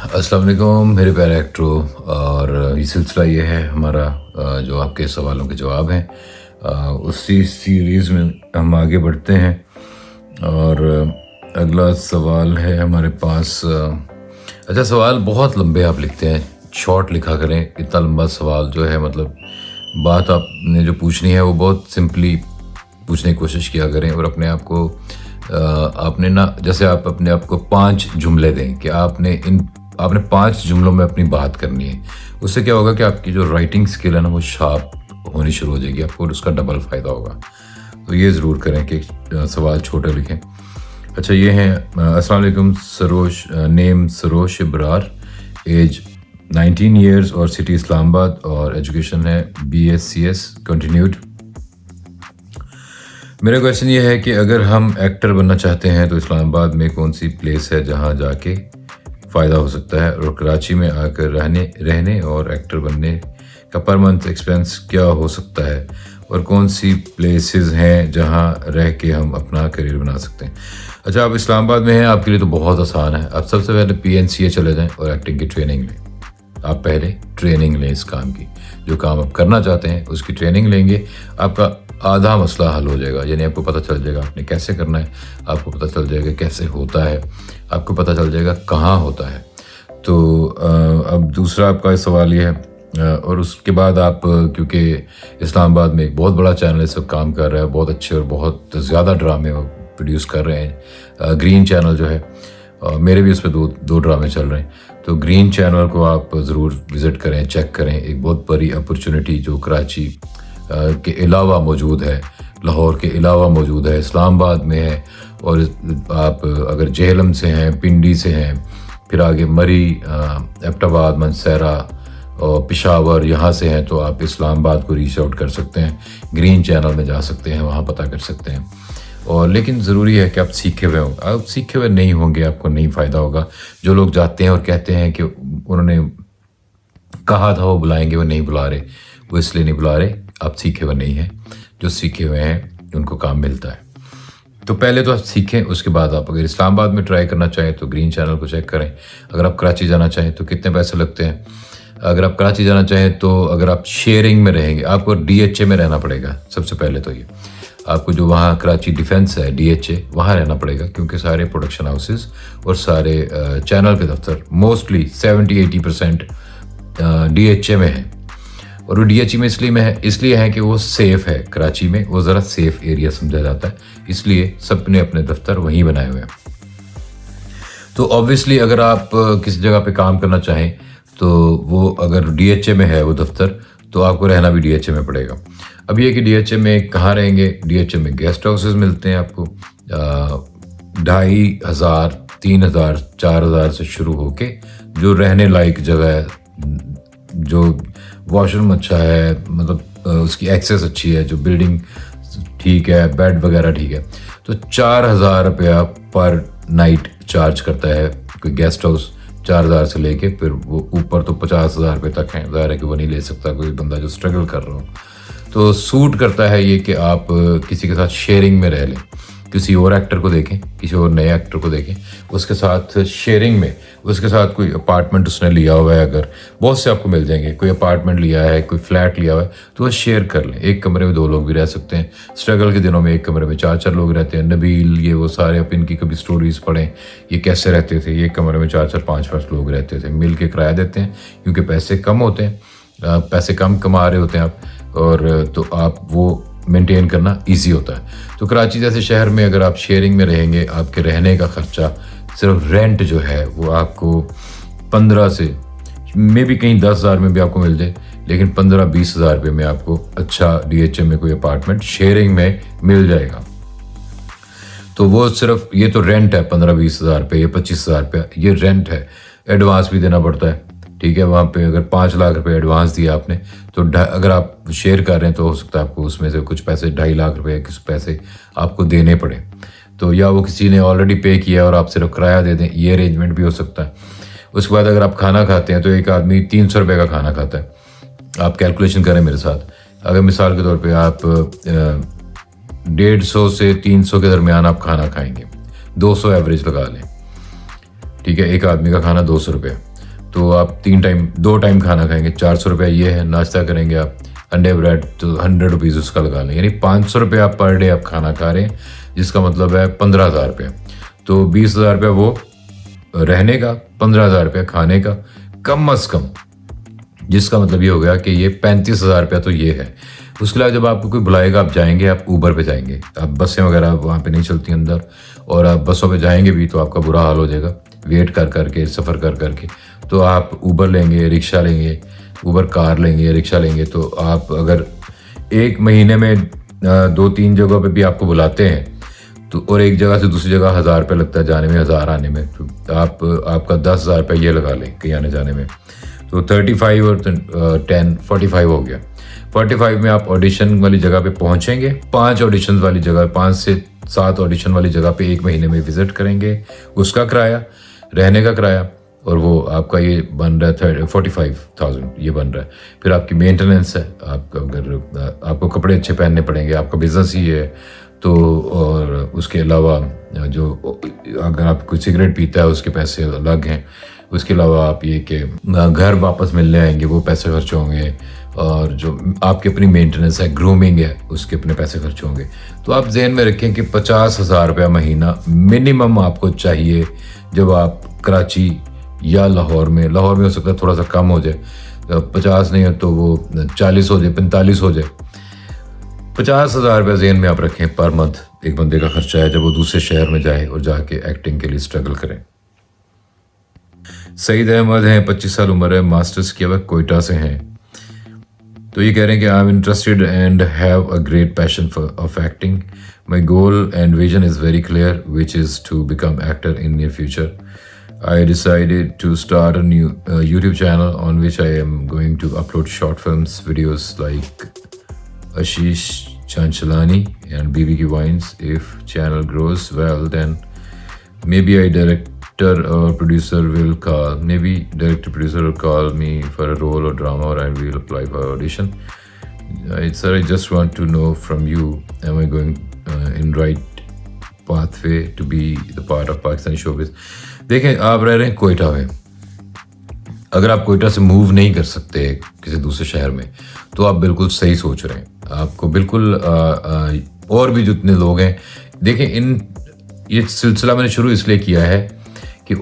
अस्सलाम वालेकुम मेरे प्यारे एक्टरों। और ये सिलसिला ये है हमारा जो आपके सवालों के जवाब हैं, उसी सीरीज़ में हम आगे बढ़ते हैं। और अगला सवाल है हमारे पास। अच्छा, सवाल बहुत लंबे आप लिखते हैं, शॉर्ट लिखा करें। इतना लंबा सवाल जो है, मतलब बात आपने जो पूछनी है वो बहुत सिंपली पूछने की कोशिश किया करें। और अपने आप को आपने ना, जैसे आप अपने आप को 5 जुमले दें कि आपने 5 जुमलों में अपनी बात करनी है। उससे क्या होगा कि आपकी जो राइटिंग स्किल है ना, वो शार्प होनी शुरू हो जाएगी आपको, और उसका डबल फ़ायदा होगा। तो ये ज़रूर करें कि सवाल छोटे लिखें। अच्छा, ये हैं अस्सलाम वालेकुम Sarosh, name Sarosh Ibrar, age 19 years और सिटी इस्लामाबाद, और एजुकेशन है BScs कंटिन्यूड। मेरा क्वेश्चन ये है कि अगर हम एक्टर बनना चाहते हैं तो इस्लामाबाद में कौन सी प्लेस है जहां जाके फ़ायदा हो सकता है, और कराची में आकर रहने और एक्टर बनने का पर मंथ एक्सपेंस क्या हो सकता है, और कौन सी प्लेसेस हैं जहां रह के हम अपना करियर बना सकते हैं। अच्छा, आप इस्लामाबाद में हैं, आपके लिए तो बहुत आसान है। आप सबसे पहले PNCA चले जाएं और एक्टिंग की ट्रेनिंग लें। आप पहले ट्रेनिंग लें इस काम की, जो काम आप करना चाहते हैं उसकी ट्रेनिंग लेंगे, आपका आधा मसला हल हो जाएगा। यानी आपको पता चल जाएगा आपने कैसे करना है, आपको पता चल जाएगा कैसे होता है, आपको पता चल जाएगा कहाँ होता है। तो अब दूसरा आपका सवाल ये है, और उसके बाद आप क्योंकि इस्लामाबाद में एक बहुत बड़ा चैनल इस वक्त काम कर रहा है, बहुत अच्छे और बहुत ज़्यादा ड्रामे प्रोड्यूस कर रहे हैं। ग्रीन चैनल जो है, मेरे भी उस पर दो ड्रामे चल रहे हैं। तो ग्रीन चैनल को आप ज़रूर विज़िट करें, चेक करें। एक बहुत बड़ी अपॉर्चुनिटी जो कराची के अलावा मौजूद है, लाहौर के अलावा मौजूद है, इस्लामाबाद में है। और आप अगर जेहलम से हैं, पिंडी से हैं, फिर आगे मरी, एबटाबाद, मनसेरा और पेशावर यहाँ से हैं, तो आप इस्लामाबाद को रीच आउट कर सकते हैं। ग्रीन चैनल में जा सकते हैं, वहाँ पता कर सकते हैं। और लेकिन ज़रूरी है कि आप सीखे हुए हों। आप सीखे हुए नहीं होंगे, आपको नहीं फ़ायदा होगा। जो लोग जाते हैं और कहते हैं कि उन्होंने कहा था वो बुलाएंगे, वो नहीं बुला रहे, वो इसलिए नहीं बुला रहे, आप सीखे हुए नहीं हैं। जो सीखे हुए हैं उनको काम मिलता है। तो पहले तो आप सीखें, उसके बाद आप अगर इस्लामाबाद में ट्राई करना चाहें तो ग्रीन चैनल को चेक करें। अगर आप कराची जाना चाहें तो कितने पैसे लगते हैं। अगर आप कराची जाना चाहें तो अगर आप शेयरिंग में रहेंगे, आपको DHA में रहना पड़ेगा। सबसे पहले तो ये आपको जो वहाँ कराची डिफेंस है DHA, वहाँ रहना पड़ेगा, क्योंकि सारे प्रोडक्शन हाउसेस और सारे चैनल के दफ्तर मोस्टली 70-80% DHA में है। और वो DHA में इसलिए है कि वो सेफ़ है। कराची में वो ज़रा सेफ़ एरिया समझा जाता है, इसलिए सब ने अपने दफ्तर वहीं बनाए हुए हैं। तो ऑब्वियसली अगर आप किसी जगह पे काम करना चाहें तो वो अगर DHA में है वो दफ्तर, तो आपको रहना भी DHA में पड़ेगा। अब ये कि DHA में कहाँ रहेंगे, DHA में गेस्ट हाउसेस मिलते हैं आपको 2,500, 3,000, 4,000 से शुरू होके जो रहने लायक जगह है, जो वॉशरूम अच्छा है, मतलब उसकी एक्सेस अच्छी है, जो बिल्डिंग ठीक है, बेड वगैरह ठीक है, तो 4,000 रुपया पर नाइट चार्ज करता है कोई गेस्ट हाउस। 4,000 से लेके फिर वो ऊपर तो 50,000 रुपये तक हैं। ज़ाहिर है कि वो नहीं ले सकता कोई बंदा जो स्ट्रगल कर रहा हो। तो सूट करता है ये कि आप किसी के साथ शेयरिंग में रह लें, किसी और एक्टर को देखें, किसी और नए एक्टर को देखें, उसके साथ शेयरिंग में, उसके साथ कोई अपार्टमेंट उसने लिया हुआ है, अगर बहुत से आपको मिल जाएंगे। कोई अपार्टमेंट लिया है, कोई फ्लैट लिया हुआ है, तो वो शेयर कर लें। एक कमरे में 2 लोग भी रह सकते हैं। स्ट्रगल के दिनों में एक कमरे में 4-4 लोग रहते हैं। नबील, ये वो सारे, आप इनकी कभी स्टोरीज़ पढ़ें, ये कैसे रहते थे। एक कमरे में 4-4, 5-5 लोग रहते थे, मिल के किराया देते हैं, क्योंकि पैसे कम होते हैं, पैसे कम कमा रहे होते हैं आप, और तो आप वो मेंटेन करना इजी होता है। तो कराची जैसे शहर में अगर आप शेयरिंग में रहेंगे, आपके रहने का खर्चा, सिर्फ रेंट जो है वो आपको 15 से मे भी कहीं 10,000 में भी आपको मिल जाए, लेकिन 15-20 हज़ार रुपये में आपको अच्छा DHA में कोई अपार्टमेंट शेयरिंग में मिल जाएगा। तो वो सिर्फ ये तो रेंट है 15-20 हज़ार रुपये या 25,000 रुपये, ये रेंट है। एडवांस भी देना पड़ता है, ठीक है। वहाँ पे अगर 5 लाख रुपए एडवांस दिया आपने, तो अगर आप शेयर कर रहे हैं तो हो सकता है आपको उसमें से कुछ पैसे, 2.5 लाख रुपए कुछ पैसे आपको देने पड़े। तो या वो किसी ने ऑलरेडी पे किया और आप सिर्फ किराया दे दें, ये अरेंजमेंट भी हो सकता है। उसके बाद अगर आप खाना खाते हैं तो एक आदमी 300 रुपये का खाना खाता है। आप कैलकुलेशन करें मेरे साथ। अगर मिसाल के तौर पर आप 150 से 300 के दरमियान आप खाना खाएंगे, 200 एवरेज लगा लें, ठीक है। एक आदमी का खाना 200 रुपये, तो आप 2 टाइम खाना खाएंगे, 400 रुपया ये है। नाश्ता करेंगे आप, अंडे ब्रेड, तो 100 रुपीज़ उसका लगा लें, यानी 500 रुपये आप पर डे आप खाना खा रहे हैं, जिसका मतलब है 15,000 रुपये। तो 20,000 रुपये वो रहने का, 15,000 रुपये खाने का कम अज़ कम, जिसका मतलब ये हो गया कि ये 35,000 रुपया तो ये है। उसके अलावा जब आपको कोई बुलाएगा, आप जाएंगे, आप ऊबर पे जाएंगे, आप बसें वगैरह वहाँ पे नहीं चलती अंदर, और आप बसों पे जाएंगे भी तो आपका बुरा हाल हो जाएगा वेट कर करके, सफ़र कर करके। तो आप ऊबर लेंगे, रिक्शा लेंगे, ऊबर कार लेंगे, रिक्शा लेंगे, तो आप अगर एक महीने में 2-3 जगहों पे भी आपको बुलाते हैं, तो और एक जगह से दूसरी जगह 1,000 रुपये लगता है जाने में, 1,000 आने में, तो आपका 10,000 रुपये ये लगा लें कहीं आने जाने में, तो 35 और 10 45 हो गया। 45 में आप ऑडिशन वाली जगह पे पहुंचेंगे, 5 ऑडिशन वाली जगह, 5 से 7 ऑडिशन वाली जगह पे एक महीने में विजिट करेंगे, उसका किराया, रहने का किराया, और वो आपका ये बन रहा है 45,000 ये बन रहा है। फिर आपकी मेंटेनेंस है, अगर आपको कपड़े अच्छे पहनने पड़ेंगे, आपका बिजनेस ही है तो, और उसके अलावा जो अगर आप कोई सिगरेट पीता है उसके पैसे अलग हैं। उसके अलावा आप ये कि घर वापस मिलने आएंगे वो पैसे खर्च होंगे, और जो आपकी अपनी मेंटेनेंस है, ग्रूमिंग है, उसके अपने पैसे खर्च होंगे। तो आप जहन में रखें कि 50,000 रुपया महीना मिनिमम आपको चाहिए जब आप कराची या लाहौर में हो सकता है थोड़ा सा कम हो जाए, 50 नहीं हो तो वो 40 हो जाए, 45 हो जाए। 50,000 रुपया जहन में आप रखें पर मंथ एक बंदे का खर्चा है जब वो दूसरे शहर में जाए और जाके एक्टिंग के लिए स्ट्रगल करें। सईद अहमद हैं, 25 साल उम्र है, मास्टर्स किया हुआ कोयटा से हैं। तो ये कह रहे हैं कि I am interested and have a great passion of acting. My goal and vision is very clear which is to become actor in near future. I decided to start a new YouTube channel on which I am going to upload short films, videos like Ashish Chanchalani and BBQ Wines. If channel grows well, then maybe director or producer will call me for a role or drama, or I will apply for audition. Sir, I just want to know from you, am I going in right pathway to be the part of Pakistani showbiz? देखें, आप रह रहे हैं कोयटा में, अगर आप कोयटा से move नहीं कर सकते किसी दूसरे शहर में तो आप बिल्कुल सही सोच रहे हैं। आपको बिल्कुल और भी जितने लोग हैं, देखें ये सिलसिला मैंने शुरू इसलिए किया है कि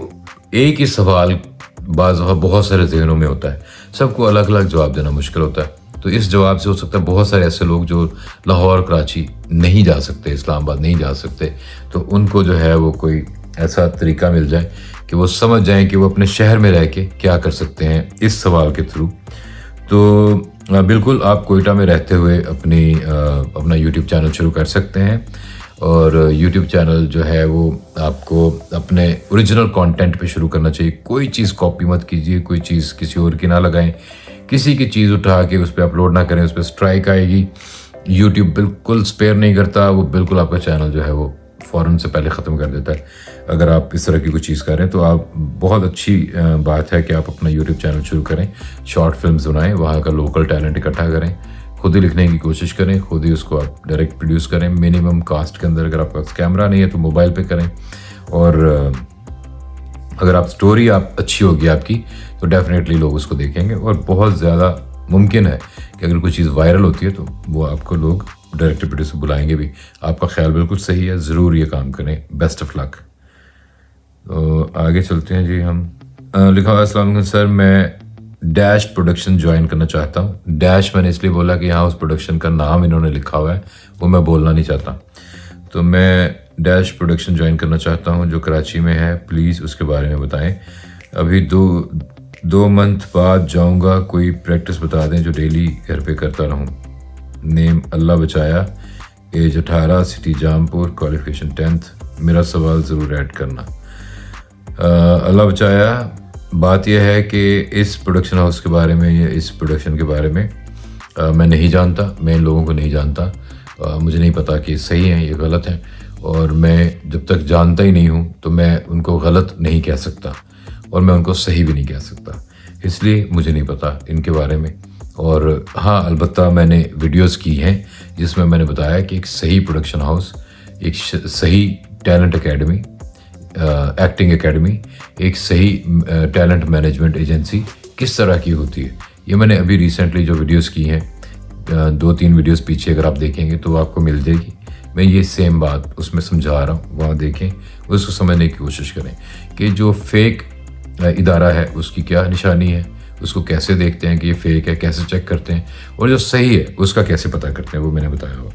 एक ही सवाल बाज़ बहुत सारे जहनों में होता है, सबको अलग अलग जवाब देना मुश्किल होता है। तो इस जवाब से हो सकता है बहुत सारे ऐसे लोग जो लाहौर, कराची नहीं जा सकते, इस्लामाबाद नहीं जा सकते, तो उनको जो है वो कोई ऐसा तरीका मिल जाए कि वो समझ जाएं कि वो अपने शहर में रह के क्या कर सकते हैं इस सवाल के थ्रू। तो बिल्कुल आप कोयटा में रहते हुए अपना YouTube चैनल शुरू कर सकते हैं, और YouTube चैनल जो है वो आपको अपने ओरिजिनल कंटेंट पे शुरू करना चाहिए। कोई चीज़ कॉपी मत कीजिए, कोई चीज़ किसी और की ना लगाएं, किसी की चीज़ उठा के उस पर अपलोड ना करें, उस पर स्ट्राइक आएगी। YouTube बिल्कुल स्पेयर नहीं करता, वो बिल्कुल आपका चैनल जो है वो फ़ौरन से पहले ख़त्म कर देता है अगर आप इस तरह की कोई चीज़ करें। तो आप बहुत अच्छी बात है कि आप अपना YouTube चैनल शुरू करें, शॉर्ट फिल्म्स बनाएं, वहाँ का लोकल टैलेंट इकट्ठा करें, खुद ही लिखने की कोशिश करें, खुद ही उसको आप डायरेक्ट प्रोड्यूस करें मिनिमम कास्ट के अंदर। अगर आपका कैमरा नहीं है तो मोबाइल पे करें, और अगर आप स्टोरी अच्छी होगी आपकी तो डेफिनेटली लोग उसको देखेंगे, और बहुत ज़्यादा मुमकिन है कि अगर कोई चीज़ वायरल होती है तो वो आपको लोग डायरेक्टर प्रोड्यूसर बुलाएंगे भी। आपका ख्याल बिल्कुल सही है, ज़रूर ये काम करें। Best of luck. तो आगे चलते हैं जी। हम लिखा हुआ, अस्सलाम वालेकुम सर, मैं डैश प्रोडक्शन ज्वाइन करना चाहता हूँ। डैश मैंने इसलिए बोला कि यहाँ उस प्रोडक्शन का नाम इन्होंने लिखा हुआ है, वो मैं बोलना नहीं चाहता। तो मैं डैश प्रोडक्शन ज्वाइन करना चाहता हूँ जो कराची में है, प्लीज़ उसके बारे में बताएं। अभी दो मंथ बाद जाऊँगा, कोई प्रैक्टिस बता दें जो डेली घर पे करता रहूँ। नेम अल्लाह बचाया, as 18, city Jampur, qualification 10th। मेरा सवाल ज़रूर ऐड करना। अल्लाह बचाया, बात यह है कि इस प्रोडक्शन हाउस के बारे में या इस प्रोडक्शन के बारे में मैं नहीं जानता, मैं इन लोगों को नहीं जानता। मुझे नहीं पता कि सही हैं या गलत हैं, और मैं जब तक जानता ही नहीं हूँ तो मैं उनको गलत नहीं कह सकता, और मैं उनको सही भी नहीं कह सकता, इसलिए मुझे नहीं पता इनके बारे में। और हाँ, अलबत्ता मैंने वीडियोस की हैं जिसमें मैंने बताया कि एक सही प्रोडक्शन हाउस, एक सही टैलेंट एकेडमी एक्टिंग एकेडमी, एक सही टैलेंट मैनेजमेंट एजेंसी किस तरह की होती है, ये मैंने अभी रिसेंटली जो वीडियोस की हैं, 2-3 वीडियोस पीछे अगर आप देखेंगे तो आपको मिल जाएगी। मैं ये सेम बात उसमें समझा रहा हूँ, वहाँ देखें, उसको समझने की कोशिश करें कि जो फेक इदारा है उसकी क्या निशानी है, उसको कैसे देखते हैं कि ये फेक है, कैसे चेक करते हैं, और जो सही है उसका कैसे पता करते हैं, वो मैंने बताया हुआ।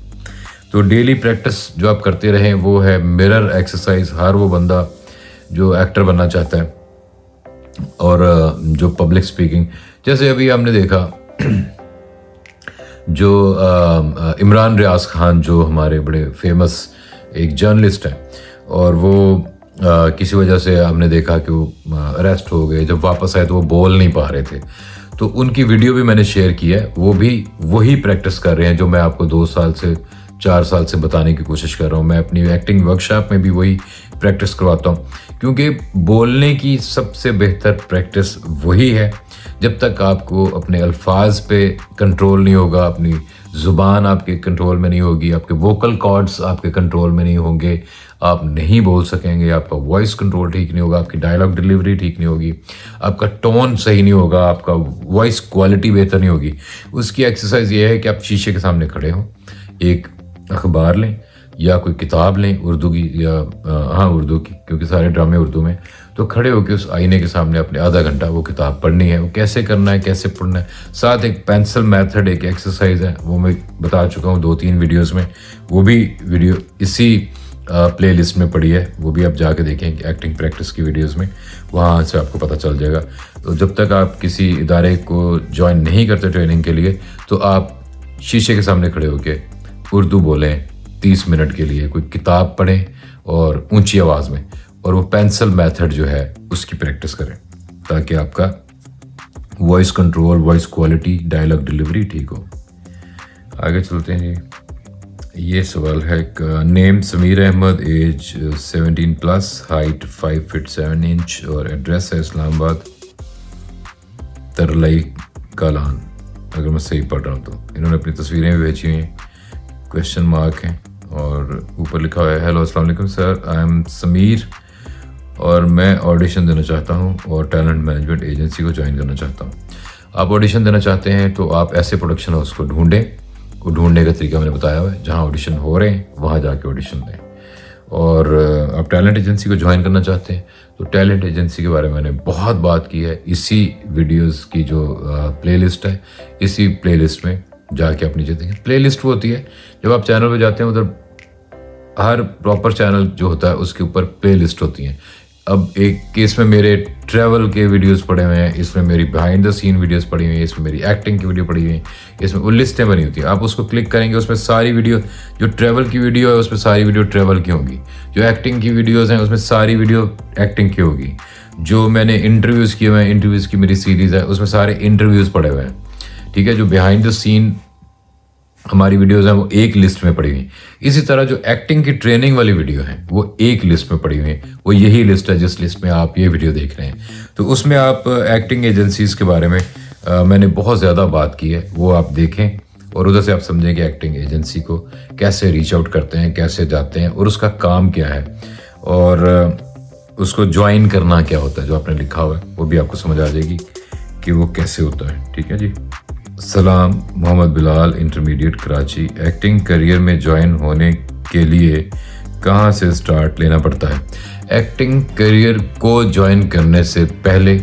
तो डेली प्रैक्टिस जो आप करते रहें वो है मिरर एक्सरसाइज। हर वो बंदा जो एक्टर बनना चाहता है और जो पब्लिक स्पीकिंग, जैसे अभी हमने देखा जो इमरान रियाज खान जो हमारे बड़े फेमस एक जर्नलिस्ट हैं, और वो किसी वजह से हमने देखा कि वो अरेस्ट हो गए। जब वापस आए तो वो बोल नहीं पा रहे थे, तो उनकी वीडियो भी मैंने शेयर की है। वो भी वही प्रैक्टिस कर रहे हैं जो मैं आपको 2 साल से 4 साल से बताने की कोशिश कर रहा हूँ। मैं अपनी एक्टिंग वर्कशॉप में भी वही प्रैक्टिस करवाता हूँ, क्योंकि बोलने की सबसे बेहतर प्रैक्टिस वही है। जब तक आपको अपने अल्फाज पे कंट्रोल नहीं होगा, अपनी ज़ुबान आपके कंट्रोल में नहीं होगी, आपके वोकल कॉर्ड्स आपके कंट्रोल में नहीं होंगे, आप नहीं बोल सकेंगे, आपका वॉइस कंट्रोल ठीक नहीं होगा, आपकी डायलॉग डिलीवरी ठीक नहीं होगी, आपका टोन सही नहीं होगा, आपका वॉइस क्वालिटी बेहतर नहीं होगी। उसकी एक्सरसाइज ये है कि आप शीशे के सामने खड़े हों, एक अखबार लें या कोई किताब लें उर्दू की, या हाँ उर्दू की, क्योंकि सारे ड्रामे उर्दू में, तो खड़े होकर उस आईने के सामने अपने आधा घंटा वो किताब पढ़नी है। वो कैसे करना है, कैसे पढ़ना है, साथ एक पेंसिल मेथड एक एक्सरसाइज है, वो मैं बता चुका हूँ 2-3 वीडियोस में। वो भी वीडियो इसी प्लेलिस्ट में पड़ी है, वो भी आप जाके देखें एक्टिंग प्रैक्टिस की वीडियोस में, वहाँ से आपको पता चल जाएगा। तो जब तक आप किसी इदारे को ज्वाइन नहीं करते ट्रेनिंग के लिए, तो आप शीशे के सामने खड़े होकर उर्दू बोलें 30 मिनट के लिए, कोई किताब पढ़ें और ऊंची आवाज़ में, और वो पेंसिल मेथड जो है उसकी प्रैक्टिस करें, ताकि आपका voice control, voice quality, dialogue delivery ठीक हो। आगे चलते हैं जी। ये सवाल है, name Sameer Ahmed, age 17+, height 5 feet 7 inch, और एड्रेस है इस्लामाबाद तरलई कालान, अगर मैं सही पढ़ रहा हूँ तो। इन्होंने अपनी तस्वीरें भी भेजी हुई हैं, क्वेश्चन मार्क हैं, और ऊपर लिखा हुआ है, हेलो अस्सलाम वालेकुम सर, आई एम समीर और मैं ऑडिशन देना चाहता हूँ और टैलेंट मैनेजमेंट एजेंसी को ज्वाइन करना चाहता हूँ। आप ऑडिशन देना चाहते हैं तो आप ऐसे प्रोडक्शन हाउस को ढूंढें, वो ढूंढने का तरीका मैंने बताया हुआ है, जहाँ ऑडिशन हो रहे हैं वहाँ जाके ऑडिशन दें। और आप टैलेंट एजेंसी को ज्वाइन करना चाहते हैं तो टैलेंट एजेंसी के बारे में मैंने बहुत बात की है, इसी वीडियोज़ की जो प्लेलिस्ट है, इसी प्लेलिस्ट में जाके आप नीचे देखें। प्लेलिस्ट वो होती है, जब आप चैनल पे जाते हैं उधर हर प्रॉपर चैनल जो होता है उसके ऊपर प्लेलिस्ट होती हैं। अब एक केस में मेरे ट्रैवल के वीडियोस पड़े हुए हैं, इसमें मेरी बिहाइंड द सीन वीडियोस पड़ी हुई हैं, इसमें मेरी एक्टिंग की वीडियो पड़ी हुई है, इसमें वो लिस्टें बनी होती हैं। आप उसको क्लिक करेंगे, उसमें सारी वीडियो, जो ट्रैवल की वीडियो है उसमें सारी वीडियो ट्रैवल की होंगी, जो एक्टिंग की वीडियोज़ हैं उसमें सारी वीडियो एक्टिंग की होगी, जो मैंने इंटरव्यूज़ किए हुए हैं, इंटरव्यूज़ की मेरी सीरीज़ है उसमें सारे इंटरव्यूज़ पड़े हुए हैं, ठीक है। जो बिहाइंड द सीन हमारी वीडियोस हैं वो एक लिस्ट में पड़ी हुई। इसी तरह जो एक्टिंग की ट्रेनिंग वाली वीडियो है वो एक लिस्ट में पड़ी हुई है, वो यही लिस्ट है जिस लिस्ट में आप ये वीडियो देख रहे हैं। तो उसमें आप एक्टिंग एजेंसीज के बारे में मैंने बहुत ज़्यादा बात की है, वो आप देखें और उधर से आप समझें कि एक्टिंग एजेंसी को कैसे रीच आउट करते हैं, कैसे जाते हैं और उसका काम क्या है, और उसको ज्वाइन करना क्या होता है, जो आपने लिखा हुआ है वो भी आपको समझ आ जाएगी कि वो कैसे होता है। ठीक है जी। सलाम, Mohammad Bilal, intermediate Karachi. Acting career में ज्वाइन होने के लिए कहाँ से स्टार्ट लेना पड़ता है? एक्टिंग करियर को ज्वाइन करने से पहले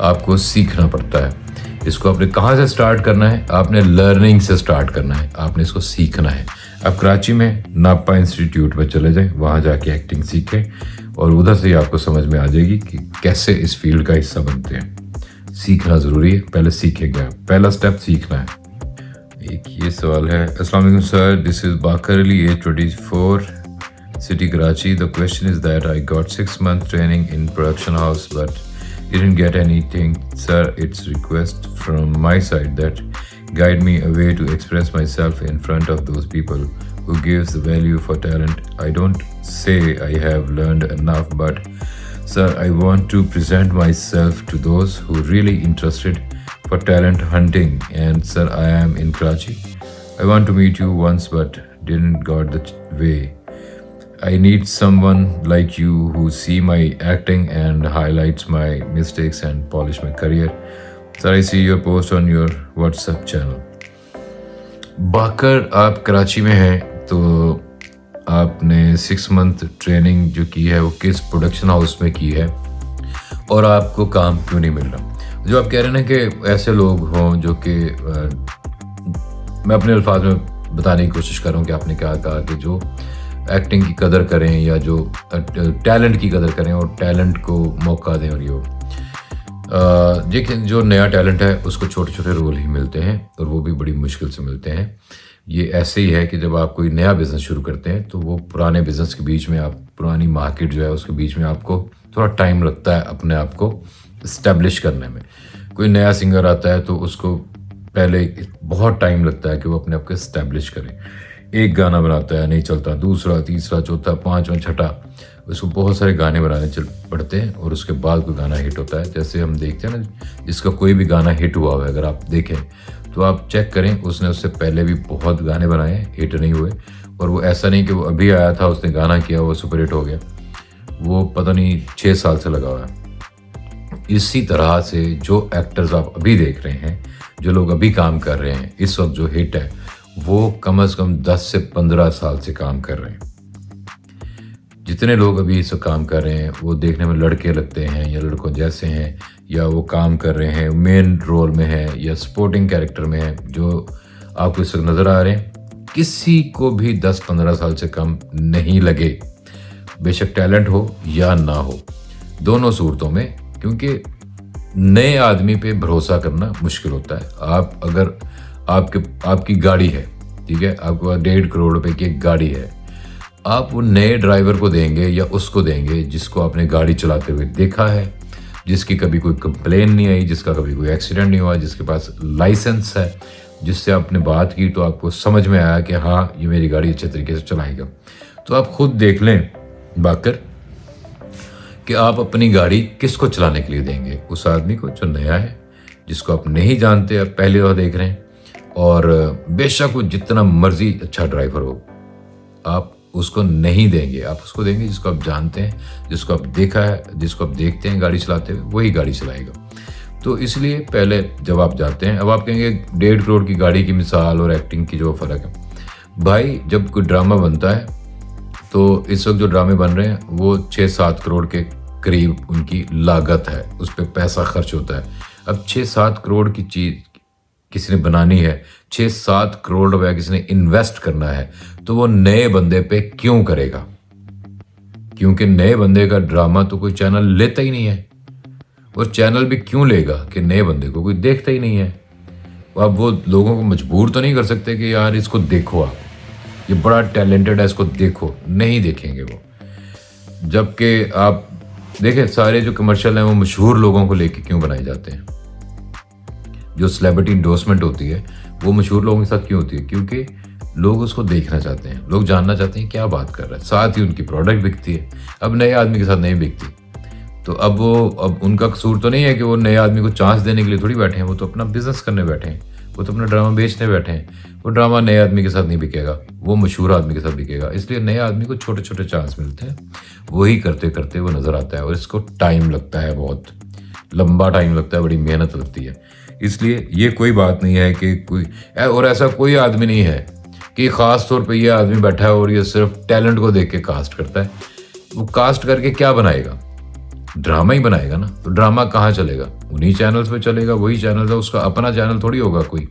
आपको सीखना पड़ता है। इसको आपने कहाँ से स्टार्ट करना है? आपने लर्निंग से स्टार्ट करना है, आपने इसको सीखना है। आप कराची में नापा इंस्टीट्यूट में चले जाएं, वहाँ जाके एक्टिंग सीखें और उधर से ही आपको समझ में आ जाएगी कि कैसे इस फील्ड का हिस्सा बनते हैं। सीखना ज़रूरी है, पहले सीखेंगे आप, पहला स्टेप सीखना है। एक ये सवाल है, अस्सलाम वालेकुम sir, this is Baqar Ali, age 24, city Karachi. The question is that I got 6 month training in production house but didn't get anything. Sir, it's request from my side that guide me a way to express myself in front of those people who gives the value for talent. I don't say I have learned enough, but sir, I want to present myself to those who really interested for talent hunting. And sir, I am in Karachi. I want to meet you once but didn't got the way. I need someone like you who see my acting and highlights my mistakes and polish my career. Sir, I see your post on your WhatsApp channel. बाकर, आप कराची में हैं तो आपने 6 month training जो की है वो किस प्रोडक्शन हाउस में की है और आपको काम क्यों नहीं मिल रहा? जो आप कह रहे हैं ना कि ऐसे लोग हों जो कि मैं अपने अल्फाज में बताने की कोशिश कर रहा हूँ कि आपने क्या कहा कि जो एक्टिंग की कदर करें या जो टैलेंट की कदर करें और टैलेंट को मौका दें। और ये देखिए, जो नया टैलेंट है उसको छोटे छोटे रोल ही मिलते हैं और वो भी बड़ी मुश्किल से मिलते हैं। ये ऐसे ही है कि जब आप कोई नया बिज़नेस शुरू करते हैं तो वो पुराने बिज़नेस के बीच में, आप पुरानी मार्केट जो है उसके बीच में आपको थोड़ा टाइम लगता है अपने आप को इस्टेब्लिश करने में। कोई नया सिंगर आता है तो उसको पहले बहुत टाइम लगता है कि वो अपने आप को इस्टेब्लिश करे। एक गाना बनाता है, नहीं चलता, दूसरा, तीसरा, चौथा, पाँचवा, छठा, उसको बहुत सारे गाने बनाने चल पड़ते हैं और उसके बाद कोई गाना हिट होता है। जैसे हम देखते हैं ना, जिसका कोई भी गाना हिट हुआ हुआ है, अगर आप देखें तो आप चेक करें, उसने उससे पहले भी बहुत गाने बनाए, हिट नहीं हुए। और वो ऐसा नहीं कि वो अभी आया था, उसने गाना किया, वो सुपर हिट हो गया। वो पता नहीं 6 साल से लगा हुआ है। इसी तरह से जो एक्टर्स आप अभी देख रहे हैं, जो लोग अभी काम कर रहे हैं, इस वक्त जो हिट है, वो कम से कम 10 से 15 साल से काम कर रहे हैं। जितने लोग अभी इस काम कर रहे हैं वो देखने में लड़के लगते हैं या लड़कों जैसे हैं, या वो काम कर रहे हैं मेन रोल में है या सपोर्टिंग कैरेक्टर में है, जो आपको इस वक्त नज़र आ रहे हैं, किसी को भी 10-15 साल से कम नहीं लगे, बेशक टैलेंट हो या ना हो, दोनों सूरतों में। क्योंकि नए आदमी पे भरोसा करना मुश्किल होता है। आप अगर आपकी गाड़ी है, ठीक है, आपके पास 1.5 करोड़ रुपए की एक गाड़ी है, आप वो नए ड्राइवर को देंगे या उसको देंगे जिसको आपने गाड़ी चलाते हुए देखा है, जिसकी कभी कोई कंप्लेन नहीं आई, जिसका कभी कोई एक्सीडेंट नहीं हुआ, जिसके पास लाइसेंस है, जिससे आपने बात की तो आपको समझ में आया कि हाँ, ये मेरी गाड़ी अच्छे तरीके से चलाएगा। तो आप खुद देख लें बाकर कि आप अपनी गाड़ी किसको चलाने के लिए देंगे। उस आदमी को जो नया है, जिसको आप नहीं जानते, आप पहली बार देख रहे हैं, और बेशक वो जितना मर्जी अच्छा ड्राइवर हो, आप उसको नहीं देंगे। आप उसको देंगे जिसको आप जानते हैं, जिसको आप देखा है, जिसको आप देखते हैं गाड़ी चलाते हुए, वही गाड़ी चलाएगा। तो इसलिए पहले जब आप जाते हैं, अब आप कहेंगे 1.5 करोड़ की गाड़ी की मिसाल और एक्टिंग की जो फ़र्क है। भाई, जब कोई ड्रामा बनता है तो इस वक्त जो ड्रामे बन रहे हैं वो 6-7 करोड़ के करीब उनकी लागत है, उस पर पैसा खर्च होता है। अब 6-7 करोड़ की चीज़ किसी ने बनानी है, 6-7 करोड़ रुपया किसी ने इन्वेस्ट करना है, तो वो नए बंदे पे क्यों करेगा? क्योंकि नए बंदे का ड्रामा तो कोई चैनल लेता ही नहीं है। और चैनल भी क्यों लेगा कि नए बंदे को कोई देखता ही नहीं है। अब वो लोगों को मजबूर तो नहीं कर सकते कि यार इसको देखो, आप ये बड़ा टैलेंटेड है, इसको देखो। नहीं देखेंगे वो। जबकि आप देखें, सारे जो कमर्शियल हैं वो मशहूर लोगों को लेके क्यों बनाए जाते हैं। जो सेलिब्रिटी इंडोर्समेंट होती है वो मशहूर लोगों के साथ क्यों होती है? क्योंकि लोग उसको देखना चाहते हैं, लोग जानना चाहते हैं क्या बात कर रहा है, साथ ही उनकी प्रोडक्ट बिकती है। अब नए आदमी के साथ नहीं बिकती, तो अब उनका कसूर तो नहीं है कि वो नए आदमी को चांस देने के लिए थोड़ी बैठे हैं। वो तो अपना बिजनेस करने बैठे हैं, वो तो अपना ड्रामा बेचने बैठे हैं। वो ड्रामा नए आदमी के साथ नहीं बिकेगा, वो मशहूर आदमी के साथ बिकेगा। इसलिए नए आदमी को छोटे छोटे चांस मिलते हैं, वही करते करते वो नज़र आता है। और इसको टाइम लगता है, बहुत लंबा टाइम लगता है, बड़ी मेहनत लगती है। इसलिए ये कोई बात नहीं है कि कोई, और ऐसा कोई आदमी नहीं है कि ख़ास तौर पे ये आदमी बैठा है और ये सिर्फ टैलेंट को देख के कास्ट करता है। वो कास्ट करके क्या बनाएगा? ड्रामा ही बनाएगा ना। तो ड्रामा कहाँ चलेगा? उन्हीं चैनल्स पे चलेगा, वही चैनल है उसका। अपना चैनल थोड़ी होगा, कोई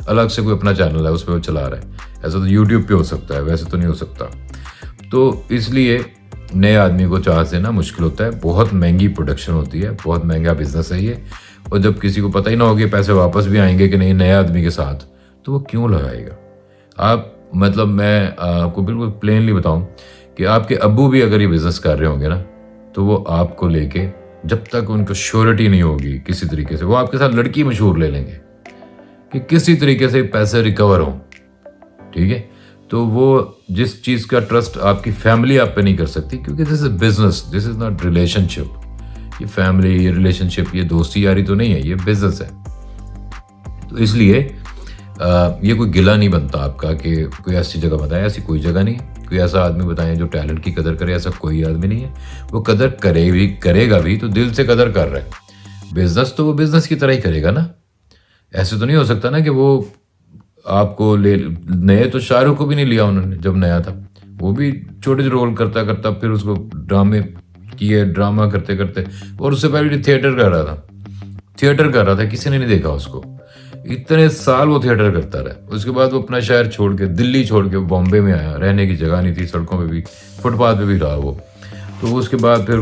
अलग से कोई अपना चैनल है उस पर वो चला रहा है। ऐसा तो यूट्यूब पे हो सकता है, वैसे तो नहीं हो सकता। तो इसलिए नए आदमी को चांस देना मुश्किल होता है। बहुत महंगी प्रोडक्शन होती है, बहुत महंगा बिजनेस है ये। और जब किसी को पता ही ना हो कि पैसे वापस भी आएंगे कि नहीं नए आदमी के साथ, तो वो क्यों लगाएगा? आप मतलब मैं आपको बिल्कुल प्लेनली बताऊं कि आपके अब्बू भी अगर ये बिज़नेस कर रहे होंगे ना, तो वो आपको लेके, जब तक उनको श्योरिटी नहीं होगी किसी तरीके से, वो आपके साथ लड़की मशहूर ले लेंगे कि किसी तरीके से पैसे रिकवर हों, ठीक है। तो वो जिस चीज़ का ट्रस्ट आपकी फैमिली आप पे नहीं कर सकती, क्योंकि this is business, this is not relationship. ये फैमिली, ये रिलेशनशिप, ये दोस्ती यारी तो नहीं है, ये बिजनेस है। तो इसलिए ये कोई गिला नहीं बनता आपका कि कोई ऐसी जगह बताए, ऐसी कोई जगह नहीं। कोई ऐसा आदमी बताएं जो टैलेंट की कदर करे, ऐसा कोई आदमी नहीं है। वो कदर करेगा भी तो दिल से कदर कर रहा है। बिजनेस तो वो बिजनेस की तरह ही करेगा ना। ऐसे तो नहीं हो सकता ना कि वो आपको ले, नए तो शाहरुख को भी नहीं लिया उन्होंने जब नया था, वो भी छोटे रोल करता करता फिर उसको ड्रामा करते करते, और उससे पहले थिएटर कर रहा था, किसी ने नहीं देखा उसको। इतने साल वो थिएटर करता रहा। उसके बाद वो अपना शहर छोड़ के, दिल्ली छोड़ के बॉम्बे में आया, रहने की जगह नहीं थी, सड़कों पे भी, फुटपाथ पे भी रहा वो। तो उसके बाद फिर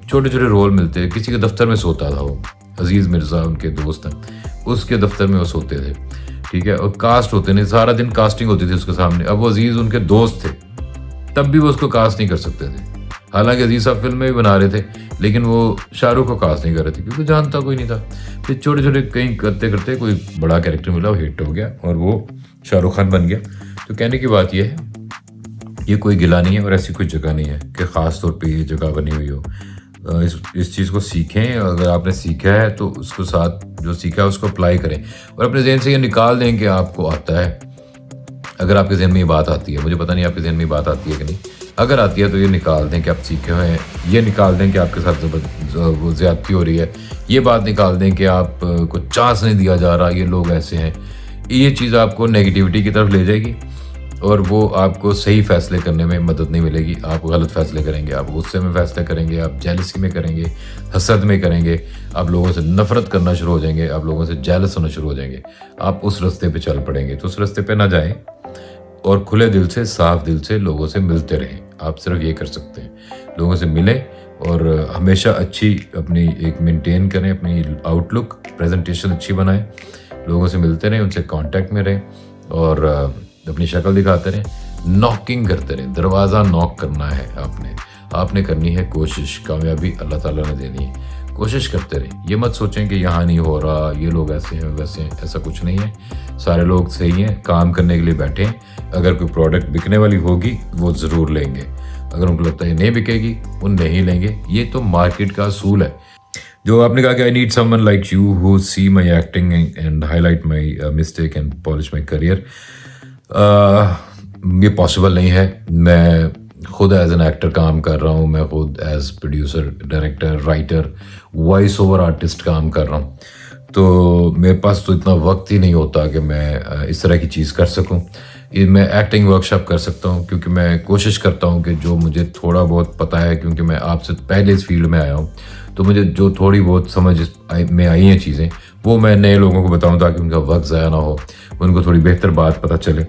छोटे छोटे रोल मिलते, किसी के दफ्तर में सोता था वो, अजीज़ मिर्ज़ा उनके दोस्त हैं, उसके दफ्तर में वो सोते थे, ठीक है। और कास्ट होते नहीं, सारा दिन कास्टिंग होती थी उसके सामने। अब वो अजीज़ उनके दोस्त थे, तब भी वो उसको कास्ट नहीं कर सकते थे। हालांकि अजीज साहब फिल्म में भी बना रहे थे, लेकिन वो शाहरुख को कास्ट नहीं कर रहे थे क्योंकि जानता कोई नहीं था। फिर छोटे छोटे कहीं करते करते कोई बड़ा कैरेक्टर मिला, वो हिट हो गया और वो शाहरुख खान बन गया। तो कहने की बात यह है, ये कोई गिला नहीं है और ऐसी कोई जगह नहीं है कि ख़ास तौर पे ये जगह बनी हुई हो। इस चीज़ को सीखें, अगर आपने सीखा है तो उसको साथ जो सीखा है उसको अप्लाई करें और अपने जहन से ये निकाल दें कि आपको आता है। अगर आपके जहन में ये बात आती है, मुझे पता नहीं आपके जहन में ये बात आती है कि नहीं, अगर आती है तो ये निकाल दें कि आप सीखे हुए हैं, ये निकाल दें कि आपके साथ वो ज़्यादती हो रही है, ये बात निकाल दें कि आप को चांस नहीं दिया जा रहा, ये लोग ऐसे हैं। ये चीज़ आपको नेगेटिविटी की तरफ ले जाएगी और वो आपको सही फैसले करने में मदद नहीं मिलेगी। आप गलत फैसले करेंगे, आप गुस्से में फैसले करेंगे, आप जेलसी में करेंगे, हसद में करेंगे, आप लोगों से नफरत करना शुरू हो जाएंगे, आप लोगों से जेलस होना शुरू हो जाएंगे, आप उस रास्ते पे चल पड़ेंगे। तो उस रास्ते पे ना जाएं और खुले दिल से, साफ दिल से लोगों से मिलते रहें। आप सिर्फ ये कर सकते हैं, लोगों से मिलें और हमेशा अच्छी अपनी एक मेंटेन करें, अपनी आउटलुक प्रेजेंटेशन अच्छी बनाएं, लोगों से मिलते रहें, उनसे कांटेक्ट में रहें और अपनी शक्ल दिखाते रहें, नॉकिंग करते रहें। दरवाज़ा नॉक करना है आपने करनी है कोशिश, कामयाबी अल्लाह ताला ने देनी है। कोशिश करते रहें, ये मत सोचें कि यहाँ नहीं हो रहा, ये लोग ऐसे हैं वैसे हैं, ऐसा कुछ नहीं है। सारे लोग सही हैं, काम करने के लिए बैठे हैं। अगर कोई प्रोडक्ट बिकने वाली होगी वो ज़रूर लेंगे, अगर उनको लगता है नहीं बिकेगी वो नहीं लेंगे। ये तो मार्केट का असूल है। जो आपने कहा कि I need someone like you who see my acting and highlight my mistake and polish my career, ये पॉसिबल नहीं है। मैं खुद एज एन एक्टर काम कर रहा हूँ, मैं खुद as producer, director, writer, voice over artist काम कर रहा हूँ। तो मेरे पास तो इतना वक्त ही नहीं होता कि मैं इस तरह की चीज़ कर सकूँ। मैं एक्टिंग वर्कशॉप कर सकता हूँ क्योंकि मैं कोशिश करता हूँ कि जो मुझे थोड़ा बहुत पता है, क्योंकि मैं आपसे पहले इस फील्ड में आया हूँ, तो मुझे जो थोड़ी बहुत समझ में आई हैं चीज़ें, वो मैं नए लोगों को बताऊँ ताकि उनका वक्त ज़ाया ना हो, उनको थोड़ी बेहतर बात पता चले।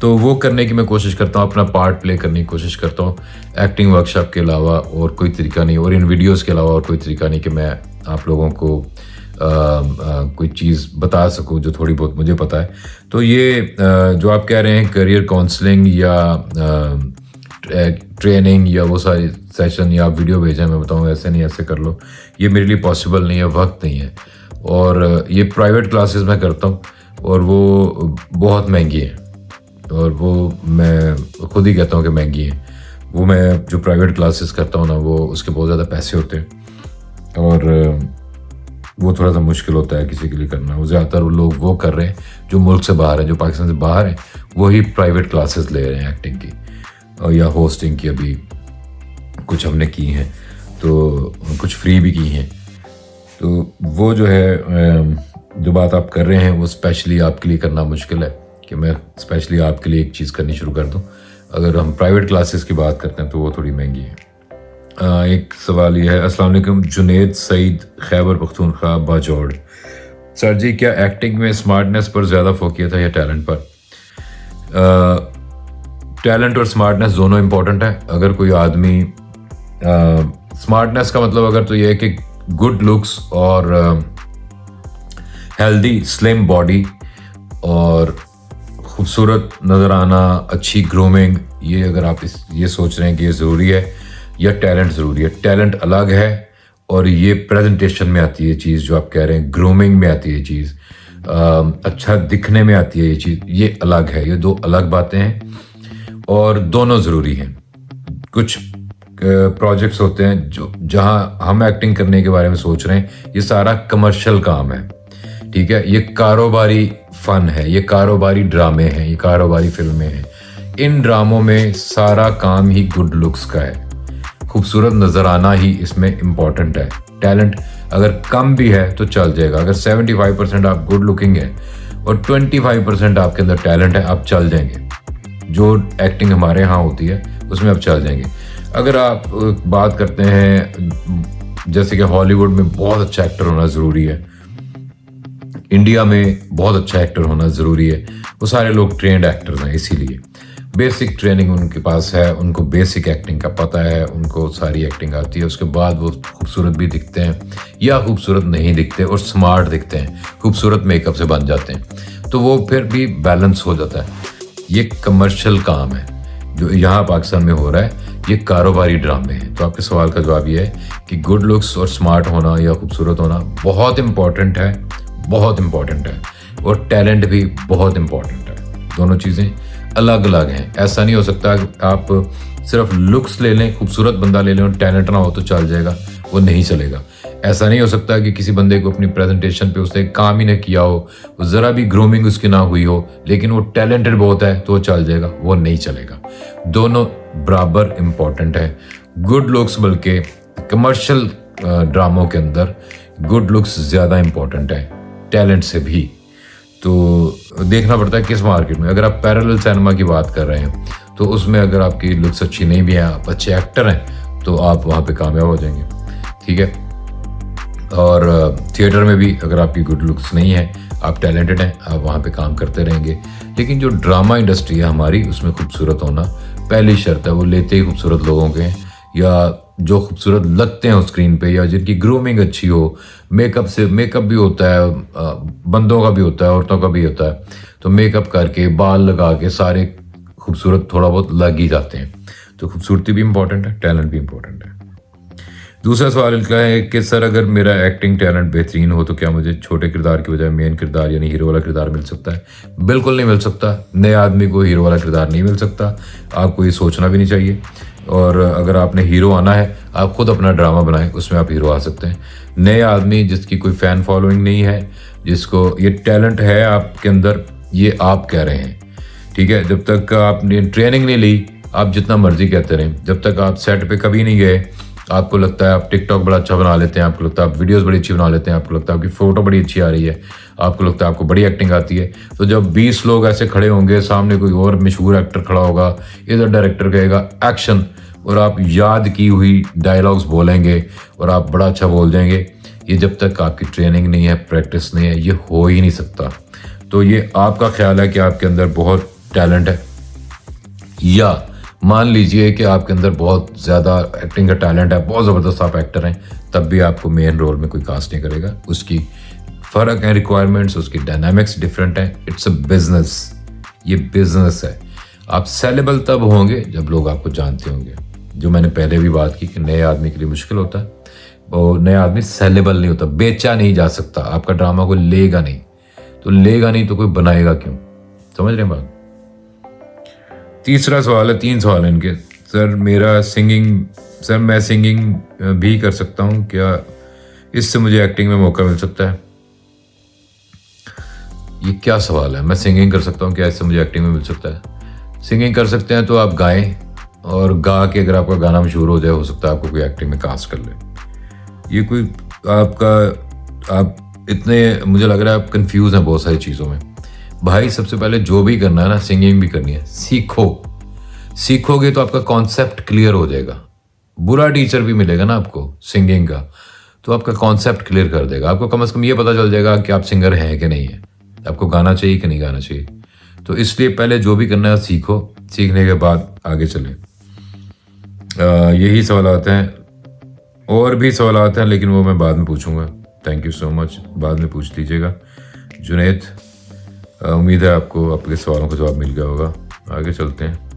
तो वो करने की मैं कोशिश करता हूँ, अपना पार्ट प्ले करने की कोशिश करता हूँ। एक्टिंग वर्कशॉप के अलावा और कोई तरीका नहीं, और इन वीडियोस के अलावा और कोई तरीका नहीं कि मैं आप लोगों को कोई चीज़ बता सकूँ जो थोड़ी बहुत मुझे पता है। तो ये जो आप कह रहे हैं करियर काउंसलिंग या ट्रेनिंग या वो सारी सेशन या आप वीडियो भेजें, मैं बताऊँ ऐसे नहीं ऐसे कर लो, ये मेरे लिए पॉसिबल नहीं है, वक्त नहीं है। और ये प्राइवेट क्लासेस मैं करता हूँ और वो बहुत महंगी है, और वो मैं खुद ही कहता हूँ कि महंगी है। वो मैं जो प्राइवेट क्लासेस करता हूँ ना, वो उसके बहुत ज़्यादा पैसे होते हैं और वो थोड़ा सा मुश्किल होता है किसी के लिए करना। वो ज़्यादातर लोग वो कर रहे हैं जो मुल्क से बाहर हैं, जो पाकिस्तान से बाहर हैं, वही प्राइवेट क्लासेस ले रहे हैं एक्टिंग की और या होस्टिंग की। अभी कुछ हमने की हैं, तो कुछ फ्री भी की हैं। तो वो जो है, जो बात आप कर रहे हैं वो स्पेशली आपके लिए करना मुश्किल है कि मैं स्पेशली आपके लिए एक चीज़ करनी शुरू कर दूं। अगर हम प्राइवेट क्लासेस की बात करते हैं तो वो थोड़ी महंगी है। एक सवाल ये है, अस्सलाम वालेकुम, जुनेद सईद, खैबर पख्तूनख्वा, बाजौड़। सर जी, क्या एक्टिंग में स्मार्टनेस पर ज़्यादा फोकियत है या टैलेंट पर? टैलेंट और स्मार्टनेस दोनों इम्पोर्टेंट है। अगर कोई आदमी स्मार्टनेस का मतलब अगर तो ये है कि गुड लुक्स और हेल्दी स्लिम बॉडी और खूबसूरत नज़र आना, अच्छी ग्रूमिंग, ये अगर आप ये सोच रहे हैं कि ये ज़रूरी है या टैलेंट ज़रूरी है। टैलेंट अलग है और ये प्रेजेंटेशन में आती है चीज़ जो आप कह रहे हैं, ग्रूमिंग में आती है चीज़, अच्छा दिखने में आती है ये चीज़, ये अलग है। ये दो अलग बातें हैं और दोनों ज़रूरी हैं। कुछ प्रोजेक्ट्स होते हैं जो जहाँ हम एक्टिंग करने के बारे में सोच रहे हैं, ये सारा कमर्शियल काम है, ठीक है। ये कारोबारी फ़न है, ये कारोबारी ड्रामे हैं, ये कारोबारी फिल्में हैं, इन ड्रामों में सारा काम ही गुड लुक्स का है, खूबसूरत नज़र आना ही इसमें इम्पॉर्टेंट है। टैलेंट अगर कम भी है तो चल जाएगा। अगर 75% आप गुड लुकिंग है और 25% आपके अंदर टैलेंट है, आप चल जाएंगे। जो एक्टिंग हमारे यहाँ होती है उसमें आप चल जाएंगे। अगर आप बात करते हैं जैसे कि हॉलीवुड में बहुत अच्छा एक्टर होना ज़रूरी है, इंडिया में बहुत अच्छा एक्टर होना ज़रूरी है, वो सारे लोग ट्रेंड एक्टर्स हैं, इसीलिए बेसिक ट्रेनिंग उनके पास है, उनको बेसिक एक्टिंग का पता है, उनको सारी एक्टिंग आती है। उसके बाद वो खूबसूरत भी दिखते हैं या खूबसूरत नहीं दिखते और स्मार्ट दिखते हैं, खूबसूरत मेकअप से बन जाते हैं, तो वो फिर भी बैलेंस हो जाता है। ये कमर्शियल काम है जो यहाँ पाकिस्तान में हो रहा है, ये कारोबारी ड्रामे हैं। तो आपके सवाल का जवाब ये है कि गुड लुक्स और स्मार्ट होना या खूबसूरत होना बहुत इम्पॉर्टेंट है, बहुत इम्पॉर्टेंट है, और टैलेंट भी बहुत इम्पॉर्टेंट है। दोनों चीज़ें अलग अलग हैं। ऐसा नहीं हो सकता आप सिर्फ लुक्स ले लें, खूबसूरत बंदा ले लें और टैलेंट ना हो तो चल जाएगा, वो नहीं चलेगा। ऐसा नहीं हो सकता कि किसी बंदे को अपनी प्रेजेंटेशन पे उसने काम ही ना किया हो, ज़रा भी ग्रूमिंग उसकी ना हुई हो, लेकिन वो टैलेंटेड बहुत है तो चल जाएगा, वो नहीं चलेगा। दोनों बराबर इम्पॉर्टेंट है। गुड लुक्स बल्कि कमर्शियल ड्रामों के अंदर गुड लुक्स ज़्यादा इम्पॉर्टेंट है टैलेंट से भी। तो देखना पड़ता है किस मार्केट में। अगर आप पैरेलल सिनेमा की बात कर रहे हैं तो उसमें अगर आपकी लुक्स अच्छी नहीं भी है, आप अच्छे एक्टर हैं, तो आप वहाँ पे कामयाब हो जाएंगे, ठीक है। और थिएटर में भी अगर आपकी गुड लुक्स नहीं है, आप टैलेंटेड हैं, आप वहाँ पे काम करते रहेंगे। लेकिन जो ड्रामा इंडस्ट्री है हमारी, उसमें खूबसूरत होना पहली शर्त है। वो लेते ही खूबसूरत लोगों के हैं, या जो खूबसूरत लगते हैं उस स्क्रीन पे, या जिनकी ग्रूमिंग अच्छी हो, मेकअप भी होता है, बंदों का भी होता है, औरतों का भी होता है, तो मेकअप करके बाल लगा के सारे खूबसूरत थोड़ा बहुत लग ही जाते हैं। तो खूबसूरती भी इम्पोर्टेंट है, टैलेंट भी इम्पोर्टेंट है। दूसरा सवाल इनका है कि सर अगर मेरा एक्टिंग टैलेंट बेहतरीन हो तो क्या मुझे छोटे किरदार की बजाय मेन किरदार यानी हीरो वाला किरदार मिल सकता है? बिल्कुल नहीं मिल सकता। नए आदमी को हीरो वाला किरदार नहीं मिल सकता, आपको ये सोचना भी नहीं चाहिए। और अगर आपने हीरो आना है, आप खुद अपना ड्रामा बनाएं, उसमें आप हीरो आ सकते हैं। नए आदमी जिसकी कोई फ़ैन फॉलोइंग नहीं है, जिसको ये टैलेंट है आपके अंदर, ये आप कह रहे हैं, ठीक है। जब तक आपने ट्रेनिंग नहीं ली, आप जितना मर्जी कहते रहें, जब तक आप सेट पे कभी नहीं गए, आपको लगता है आप टिकटॉक बड़ा अच्छा बना लेते हैं, आपको लगता है आप वीडियोस बड़ी अच्छी बना लेते हैं, आपको लगता है आपकी फ़ोटो बड़ी अच्छी आ रही है, आपको लगता है आपको बड़ी एक्टिंग आती है, तो जब 20 लोग ऐसे खड़े होंगे, सामने कोई और मशहूर एक्टर खड़ा होगा, इधर डायरेक्टर कहेगा एक्शन, और आप याद की हुई डायलॉग्स बोलेंगे और आप बड़ा अच्छा बोल जाएंगे, ये जब तक आपकी ट्रेनिंग नहीं है, प्रैक्टिस नहीं है, ये हो ही नहीं सकता। तो ये आपका ख्याल है कि आपके अंदर बहुत टैलेंट है, या मान लीजिए कि आपके अंदर बहुत ज़्यादा एक्टिंग का टैलेंट है, बहुत ज़बरदस्त आप एक्टर हैं, तब भी आपको मेन रोल में कोई कास्ट नहीं करेगा। उसकी फ़र्क है, रिक्वायरमेंट्स, उसकी डायनामिक्स डिफरेंट है। इट्स अ बिजनेस, ये बिजनेस है। आप सेलेबल तब होंगे जब लोग आपको जानते होंगे। जो मैंने पहले भी बात की कि नए आदमी के लिए मुश्किल होता है, और नया आदमी सेलेबल नहीं होता, बेचा नहीं जा सकता। आपका ड्रामा कोई लेगा नहीं, तो लेगा नहीं तो कोई बनाएगा क्यों? समझ रहे हैं बात? तीसरा सवाल है, 3 सवाल है इनके। सर मैं सिंगिंग भी कर सकता हूँ, क्या इससे मुझे एक्टिंग में मौका मिल सकता है? ये क्या सवाल है? मैं सिंगिंग कर सकता हूँ, क्या इससे मुझे एक्टिंग में मिल सकता है? सिंगिंग कर सकते हैं तो आप गाएं, और गा के अगर आपका गाना मशहूर हो जाए, हो सकता है आपको कोई एक्टिंग में कास्ट कर ले। ये कोई आप इतने, मुझे लग रहा है आप कंफ्यूज हैं बहुत सारी चीज़ों में। भाई सबसे पहले जो भी करना है ना, सिंगिंग भी करनी है, सीखोगे तो आपका कॉन्सेप्ट क्लियर हो जाएगा। बुरा टीचर भी मिलेगा ना आपको सिंगिंग का, तो आपका कॉन्सेप्ट क्लियर कर देगा। आपको कम से कम ये पता चल जाएगा कि आप सिंगर हैं कि नहीं है, आपको गाना चाहिए कि नहीं गाना चाहिए। तो इसलिए पहले जो भी करना है सीखो, सीखने के बाद आगे चलें। यही सवाल आते हैं, और भी सवाल आते हैं, लेकिन वो मैं बाद में पूछूंगा। थैंक यू सो मच, बाद में पूछ लीजिएगा। जुनैद, उम्मीद है आपको आपके सवालों का जवाब मिल गया होगा। आगे चलते हैं।